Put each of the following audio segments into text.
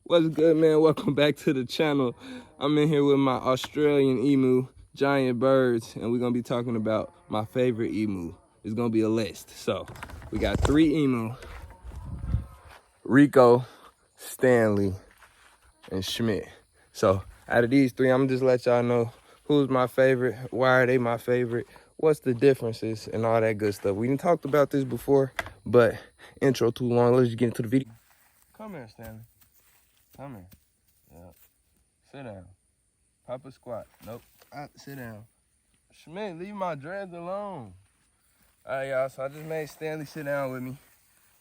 What's good, man? Welcome back to the channel. I'm in here with my Australian emu, giant birds, and we're gonna be talking about my favorite emu. It's gonna be a list. So we got 3 emu: Rico, Stanley, and Schmidt. So out of these 3, I'm gonna just let y'all know who's my favorite, why are they my favorite, what's the differences, and all that good stuff. We didn't talked about this before, but intro too long. Let's just get into the video. Come here, Stanley. Come here. Yep. Sit down. Papa squat. Nope. Sit down. Schmidt, leave my dreads alone. All right, y'all. So I just made Stanley sit down with me.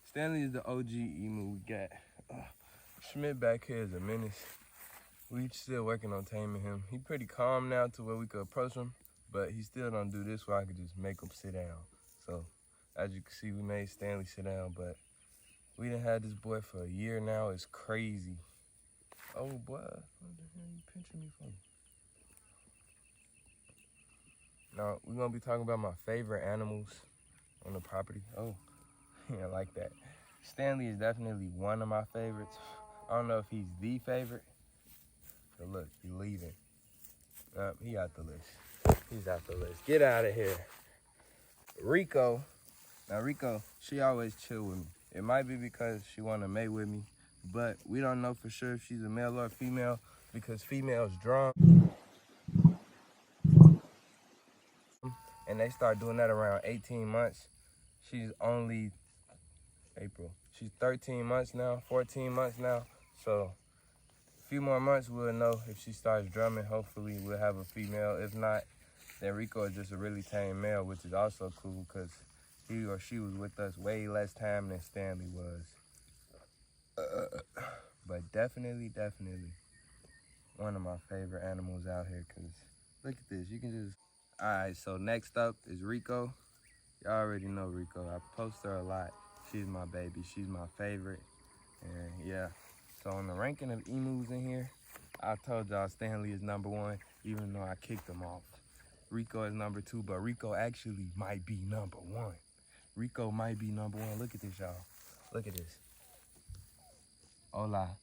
Stanley is the OG emu we got. Schmidt back here is a menace. We still working on taming him. He pretty calm now to where we could approach him, but he still don't do this where I could just make him sit down. So as you can see, we made Stanley sit down, but we done had this boy for a year now. It's crazy. Oh boy, what the hell you pinching me for? Now, we're gonna be talking about my favorite animals on the property. Oh, yeah, I like that. Stanley is definitely one of my favorites. I don't know if he's the favorite, but look, he's leaving. He out the list. He's out the list. Get out of here. Rico. Now, Rico, she always chill with me. It might be because she wanna mate with me, but we don't know for sure if she's a male or a female because females draw. And they start doing that around 18 months. She's only April. She's 13 months now, 14 months now. So a few more months we'll know if she starts drumming. Hopefully we'll have a female. If not, then Rico is just a really tame male, which is also cool because he or she was with us way less time than Stanley was. But definitely one of my favorite animals out here because look at this. You can just... All right, so next up is Rico. Y'all already know Rico. I post her a lot. She's my baby. She's my favorite. And yeah, so on the ranking of emus in here, I told y'all Stanley is #1, even though I kicked him off. Rico is #2, but Rico actually might be #1. Rico might be #1. Look at this, y'all. Look at this. Hola.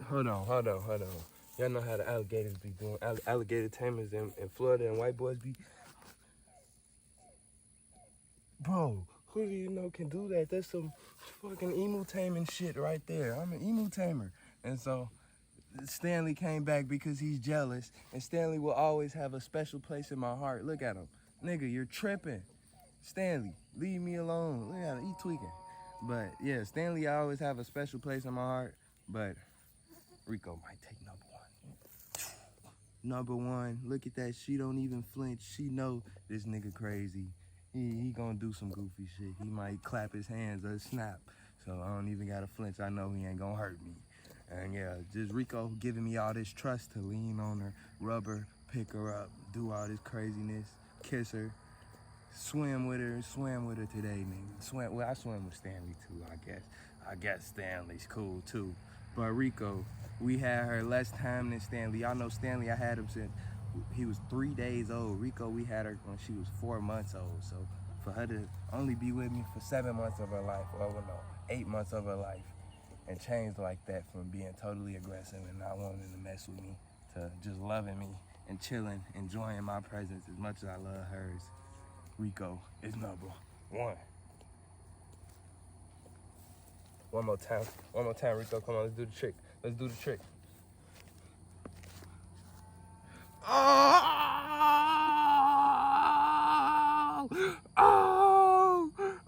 Hold on. Y'all know how the alligators be doing. Alligator tamers in Florida and white boys be... Bro, who do you know can do that? That's some fucking emu taming shit right there. I'm an emu tamer. And so Stanley came back because he's jealous. And Stanley will always have a special place in my heart. Look at him. Nigga, you're tripping. Stanley, leave me alone. Look at him, he tweaking. But yeah, Stanley, I always have a special place in my heart. But Rico might take #1. Look at that. She don't even flinch. She know this nigga crazy. He gonna do some goofy shit. He might clap his hands or snap. So I don't even gotta flinch. I know he ain't gonna hurt me. And yeah, just Rico giving me all this trust to lean on her, rub her, pick her up, do all this craziness, kiss her, swim with her today, nigga. Well, I swim with Stanley too, I guess. I guess Stanley's cool too. But Rico, we had her less time than Stanley. Y'all know Stanley, I had him since he was 3 days old. Rico, we had her when she was 4 months old. So for her to only be with me for 7 months of her life, or well, no, 8 months of her life, and change like that from being totally aggressive and not wanting to mess with me to just loving me and chilling, enjoying my presence as much as I love hers. Rico is #1. One more time, Rico. Come on, let's do the trick.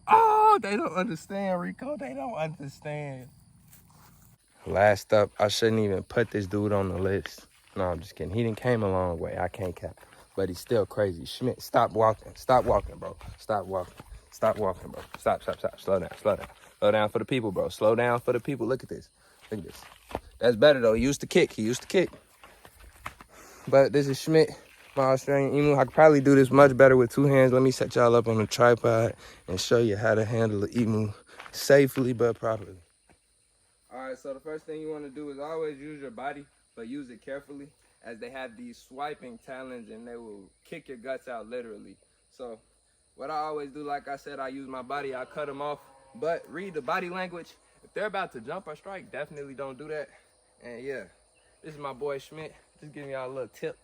Oh, they don't understand, Rico. They don't understand. Last up, I shouldn't even put this dude on the list. No, I'm just kidding. He done came a long way. I can't cap. But he's still crazy. Schmidt, stop walking, bro. Stop walking, bro. Stop. Slow down for the people, bro. Slow down for the people. Look at this. That's better, though. He used to kick. But this is Schmidt, my Australian emu. I could probably do this much better with 2 hands. Let me set y'all up on a tripod and show you how to handle the emu safely but properly. All right, so the first thing you want to do is always use your body, but use it carefully, as they have these swiping talons and they will kick your guts out literally. So What I always do, like I said, I use my body, I cut them off. But read the body language. If they're about to jump or strike, definitely don't do that. And yeah, this is my boy Schmidt. Just giving y'all a little tip.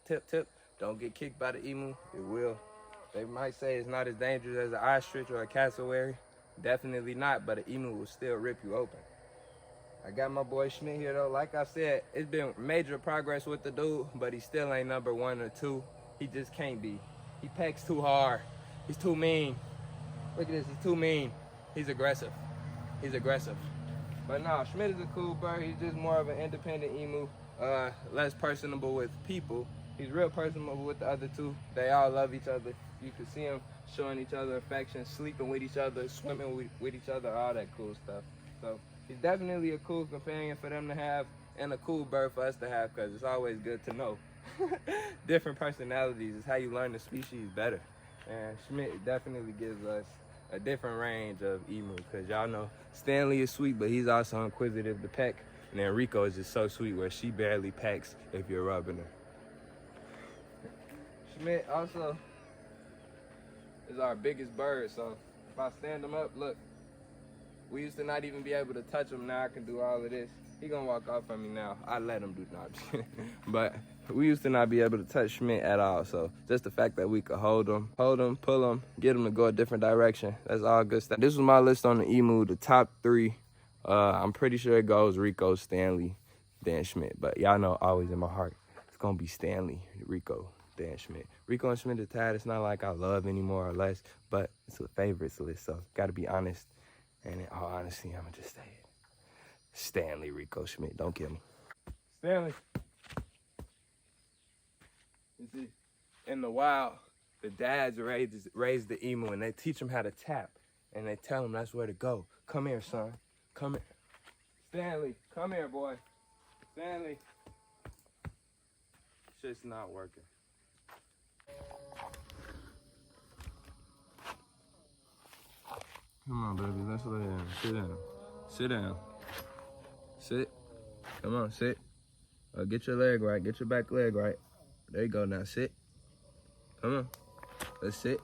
Don't get kicked by the emu. It will. They might say it's not as dangerous as an ostrich or a cassowary. Definitely not, but an emu will still rip you open. I got my boy Schmidt here though. Like I said, it's been major progress with the dude, but he still ain't number 1 or 2. He just can't be. He pecks too hard. He's too mean. Look at this, he's too mean. He's aggressive. But no, Schmidt is a cool bird. He's just more of an independent emu, less personable with people. He's real personable with the other 2. They all love each other. You can see them showing each other affection, sleeping with each other, swimming with each other, all that cool stuff. So he's definitely a cool companion for them to have and a cool bird for us to have, because it's always good to know different personalities is how you learn the species better. And Schmidt definitely gives us a different range of emu, because y'all know Stanley is sweet, but he's also inquisitive to peck. And then Rico is just so sweet where she barely pecks if you're rubbing her. Schmidt also is our biggest bird, so if I stand him up, look, we used to not even be able to touch him. Now I can do all of this. He gonna walk off on me now. I let him do that. But we used to not be able to touch Schmidt at all. So just the fact that we could hold him, pull him, get him to go a different direction. That's all good stuff. This was my list on the emu, the top 3. I'm pretty sure it goes Rico, Stanley, then Schmidt. But y'all know always in my heart, it's gonna be Stanley, Rico, then Schmidt. Rico and Schmidt are tied. It's not like I love any more or less, but it's a favorites list. So gotta be honest. And in all honesty, I'm gonna just say it. Stanley, Rico, Schmidt, don't kill me. Stanley. You see, in the wild, the dads raise the emu and they teach him how to tap. And they tell him that's where to go. Come here, son. Come here. Stanley, come here, boy. Stanley. Shit's not working. Come on, baby, let's lay down. Sit down. Sit down. Sit. Come on, sit. Get your leg right. Get your back leg right. There you go. Now sit. Come on. Let's sit.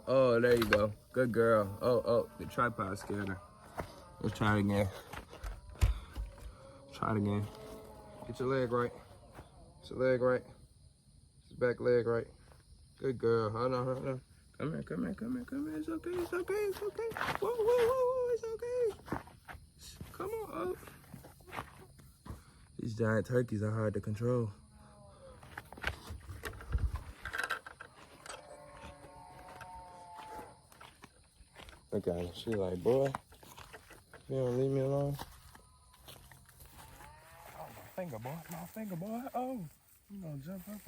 Oh, there you go. Good girl. Oh, the tripod scared her. Let's try it again. Try it again. Get your leg right. Get your leg right. Get your back leg right. Good girl. Hold on. Come here. It's okay. Whoa. It's okay. Come on. Oh. These giant turkeys are hard to control. Look at her. She like, boy, you don't leave me alone. Oh, my finger, boy. Oh, you gonna jump up on me.